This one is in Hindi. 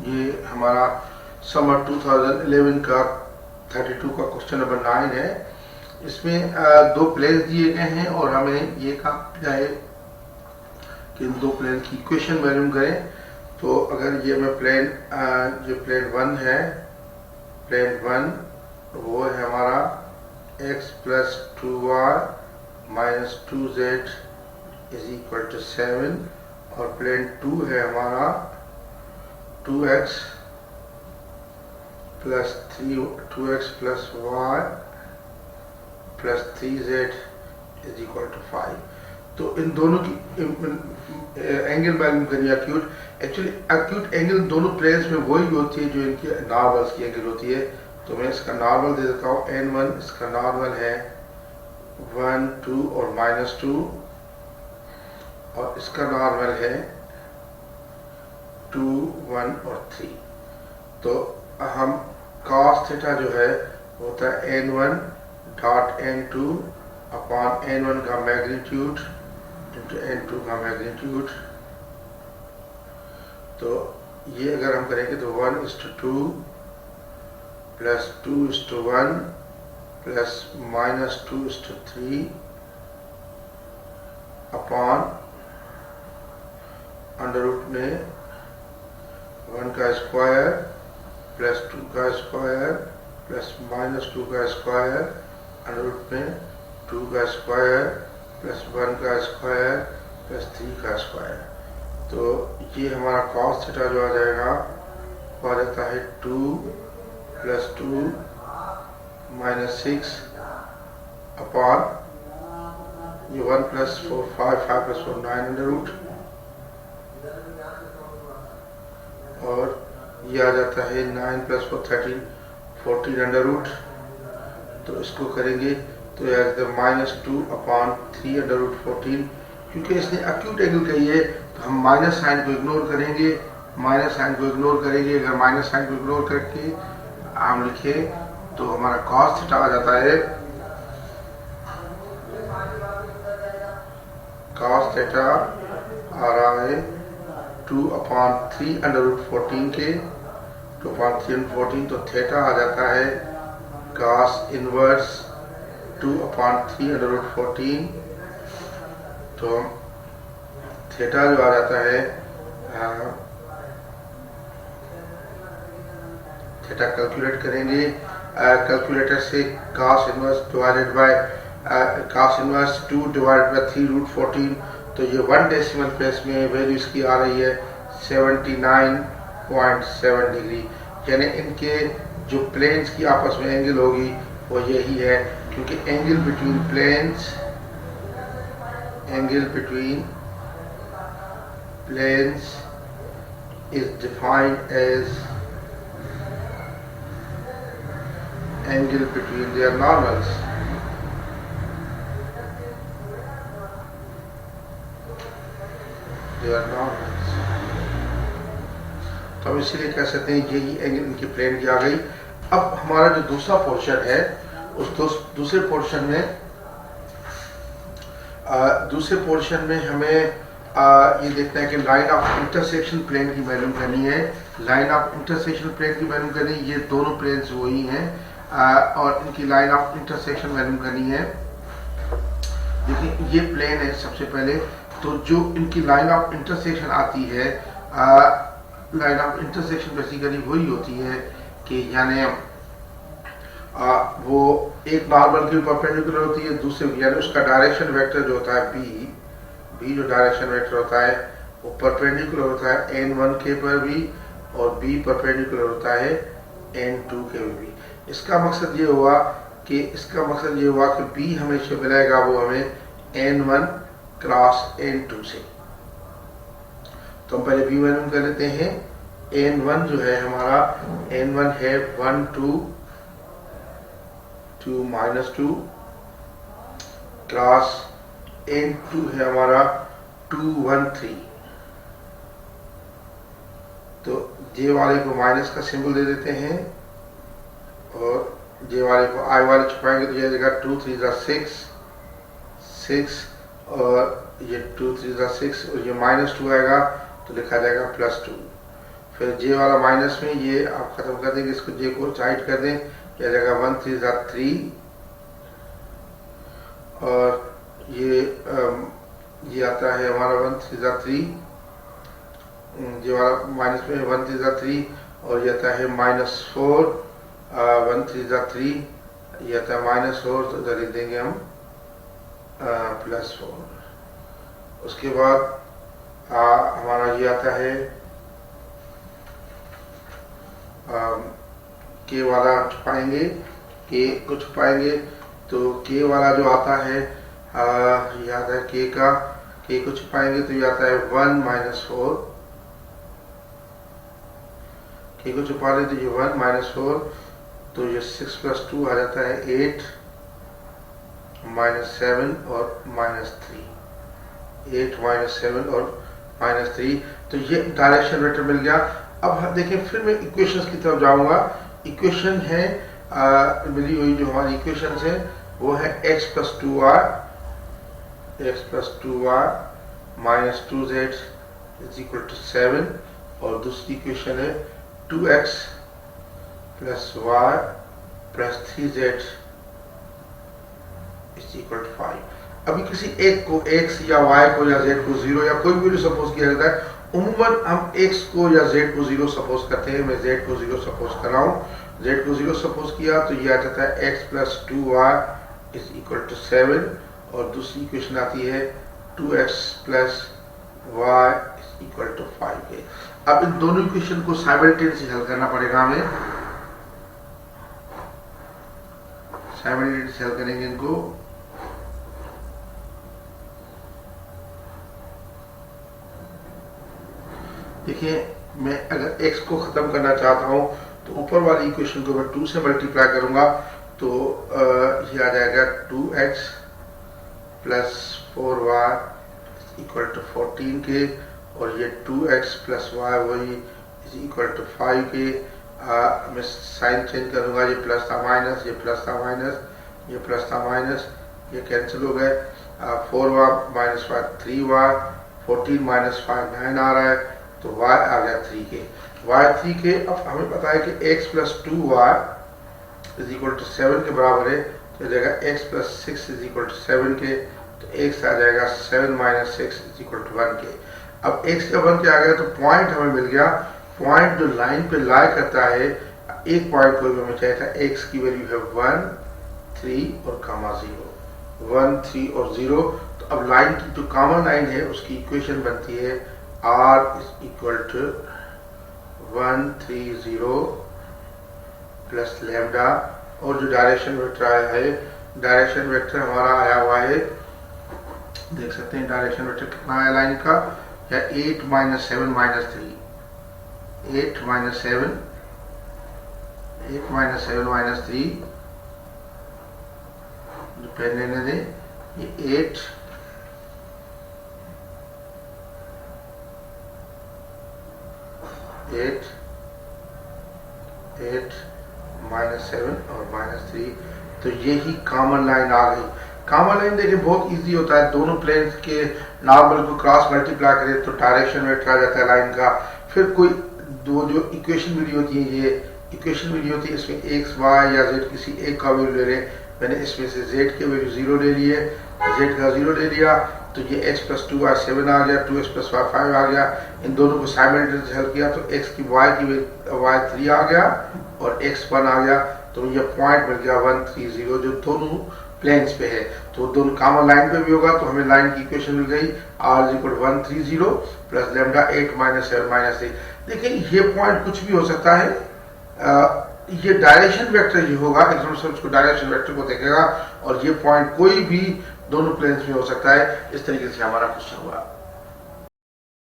ये हमारा समर 2011 का 32 का क्वेश्चन नंबर 9 है। इसमें दो प्लेन्स दिए गए हैं और हमें ये कहा जाए कि इन दो प्लेन की इक्वेशन मालूम करें। तो अगर ये मैं प्लेन जो प्लेन 1 है, प्लेन 1 वो है हमारा x plus 2y minus 2z is equal to 7 और प्लेन 2 है हमारा 2x plus 2x plus y plus 3z is equal to 5। तो इन दोनों की एंगल मालूम करिए एक्यूट। एक्चुअली एक्यूट एंगल दोनों प्लेन्स में वही होती है जो इनकी नॉर्मल्स की एंगल होती है। तो मैं इसका नॉर्मल दे देता हूँ n1, इसका नॉर्मल है 1, 2 और -2 और इसका नॉर्मल है 2, 1 और 3। तो हम cos थीटा जो है होता है n1 dot n2 upon n1 का मैग्नीट्यूड इंटू n2 का मैग्नीट्यूड। तो ये अगर हम करेंगे तो 1:2 plus 2:1 plus -2:3 upon under root में 1 का स्क्वायर प्लस 2 का स्क्वायर प्लस -2 का स्क्वायर अंडर रूट में 2 का स्क्वायर प्लस 1 का स्क्वायर प्लस 3 का स्क्वायर। तो ये हमारा cos थीटा जो आ जाएगा वो आ जाता है 2 प्लस 2 माइनस 6 अपॉन ये 1 प्लस 4 5 5 प्लस 4 9 अंडर रूट और ये आ जाता है 9 प्लस 4 13 14 अंडर रूट। तो इसको करेंगे तो यह -2 अपॉन 3 अंडर रूट 14। क्योंकि इसने एक्यूट एंगल कही है तो हम माइनस साइन को इग्नोर करेंगे, माइनस साइन को इग्नोर करेंगे। अगर माइनस साइन को इग्नोर करके हम लिखे तो हमारा cos थीटा आ जाता है cos थीटा आ रहा है 2 अपॉन 3 अंडर रूट 14 के 2 अपॉन 3 अंडर 14। तो थीटा आ जाता है cos inverse 2 upon 3 under root 14। तो थीटा जो आ जाता है थीटा कैलकुलेट करेंगे कैलकुलेटर से cos inverse divided by cos inverse 2 divided by 3 root 14। तो ये 1 डेसिमल प्लेस में वैल्यू इसकी आ रही है 79.7 डिग्री। यानी इनके जो प्लेन्स की आपस में एंगल होगी वो यही है, क्योंकि angle between planes is defined as angle between their normals। तो हम इसीलिए कह सकते हैं यही एंगल इनकी प्लेन की आ गई। अब हमारा जो दूसरा पोर्शन है उस दूसरे पोर्शन में हमें ये देखना है कि लाइन ऑफ इंटरसेक्शन प्लेन की मालूम करनी है। लाइन ऑफ इंटरसेक्शन प्लेन की मालूम करनी है, ये दोनों प्लेन्स वही हैं और इनकी लाइन ऑफ इंटरसेक्शन मालूम करनी है। देखिए ये प्लेन है सबसे पहले, तो जो इनकी लाइन ऑफ इंटरसेक्शन आती है लाइन ऑफ इंटरसेक्शन बेसिकली वही होती है कि यानी वो एक नॉर्मल के परपेंडिकुलर होती है, दूसरे यानी उसका डायरेक्शन वेक्टर जो होता है बी जो डायरेक्शन वेक्टर होता है वो परपेंडिकुलर होता है n1 के पर भी और b परपेंडिकुलर होता है n2 के भी। इसका मकसद ये हुआ कि b हमेशा मिलेगा वो हमें n1 क्रॉस n2 से। तो हम पहले b मालूम कर लेते हैं। n1 जो है हमारा n1 है 1 2 2 -2 क्रॉस n2 है हमारा 2 1 3। तो j वाले को माइनस का सिंबल दे देते हैं और j वाले को i वाले छुपाएंगे तो यह जगह 2 3 6 और ये 2 3 6 और ये -2 आएगा तो लिखा जाएगा +2। फिर जे वाला माइनस में ये आप खत्म कर देंगे, इसको जे को साइड कर दें, क्या जाएगा 1 3 3 और ये आता है हमारा 1 3 3, जे वाला माइनस में 1 3 3 और ये आता है -4 1 3 3, ये आता है -4 तो इधर लिख देंगे हम +4। उसके बाद हमारा ये आता है के वाला छुपाएंगे, के को छुपाएंगे तो के वाला जो आता है ये आता है के का, के को छुपाएंगे तो ये आता है 1 -4, के को छुपा ले तो ये 1 -4 तो ये 6 + 2 आ जाता है 8 -7 और -3, 8 -7 और -3, तो ये डायरेक्शन वेक्टर मिल गया। अब देखिए फिर मैं इक्वेशंस की तरफ जाऊंगा। इक्वेशन है मिली हुई जो हमारी इक्वेशंस है वो है x + 2r -2z = 7 और दूसरी इक्वेशन है 2x + y + 3z = 5। अभी किसी एक को x या y को या z को 0 या कोई भी सपोज किया जाता है, उम्मन हम x को या z को 0 सपोज करते हैं। मैं z को 0 सपोज कर रहा हूँ, z को 0 सपोज किया तो ये आ जाता है x + 2y = 7 और दूसरी इक्वेशन आती है 2x + y = 5 है। अब इन दोनों इक्वेशन को साइमल्टेनियसली हल करना पड़ेगा हमें, साइमल्टेनियसली हल करेंगे इनको। देखिए मैं अगर x को खत्म करना चाहता हूं तो ऊपर वाली इक्वेशन को मैं 2 से मल्टीप्लाई करूंगा तो ये आ जाएगा 2x + 4y = 14 के और ये 2x + y वही = 5 के। मैं साइन चेंज करूंगा, ये प्लस था माइनस, ये प्लस था माइनस, ये प्लस था माइनस, ये कैंसिल हो गए। 4y - 5 3y, 14 - 5 9 आ रहा है तो y आ गया 3 के, y 3 के। अब हमें पता है कि x + 2y = 7 के बराबर है तो जाएगा x + 6 = 7 के, तो x आ जाएगा 7 - 6 = 1 के। अब x जब 1 के आ गया तो पॉइंट हमें मिल गया। पॉइंट जो लाइन पे लाई करता है, एक पॉइंट को हमें चाहिए था, x की वैल्यू है 1 3 और 0, 1 3 और 0। तो अब लाइन की जो कॉमन लाइन है उसकी इक्वेशन बनती है r = 1 3 0 + लैम्डा और जो डायरेक्शन वेक्टर आया है, डायरेक्शन वेक्टर हमारा आया हुआ है, देख सकते हैं डायरेक्शन वेक्टर कितना आया लाइन का, या 8 - 7 - 3, 8 - 7 - 3 जो पेन लेने दें, ये 8 -7 और -3, तो यही कॉमन लाइन आ गई। कॉमन लाइन देखिए बहुत इजी होता है, दोनों प्लेन्स के नॉर्मल को क्रॉस मल्टीप्लाई करें तो डायरेक्शन वेक्टर आ जाता है लाइन का। फिर कोई दो जो इक्वेशन मिली होती है, ये इक्वेशन मिली होती है, इसमें x y या z किसी एक का वैल्यू ले लें। मैंने इसमें से z के वैल्यू 0 ले लिए, z का 0 ले लिया तो ये x + 2y 7 आ गया, 2x + y 5 आ गया। इन दोनों को साइमल्टेनियसली हल किया तो x की y 3 आ गया और x 1 आ गया, तो ये पॉइंट मिल गया 1 3 0 जो दोनों प्लेन्स पे है। तो दोनों कॉमन लाइन पे भी होगा तो हमें लाइन की इक्वेशन मिल गई r = 1 3 0 + लैम्डा 8 - 7 - 3। देखिए ये पॉइंट कुछ भी हो सकता है, ये डायरेक्शन वेक्टर ही होगा, एग्जामिनर उसको डायरेक्शन वेक्टर को देखेगा और ये पॉइंट कोई भी दोनों प्लेन्स में हो सकता है। इस तरीके से हमारा क्वेश्चन हुआ।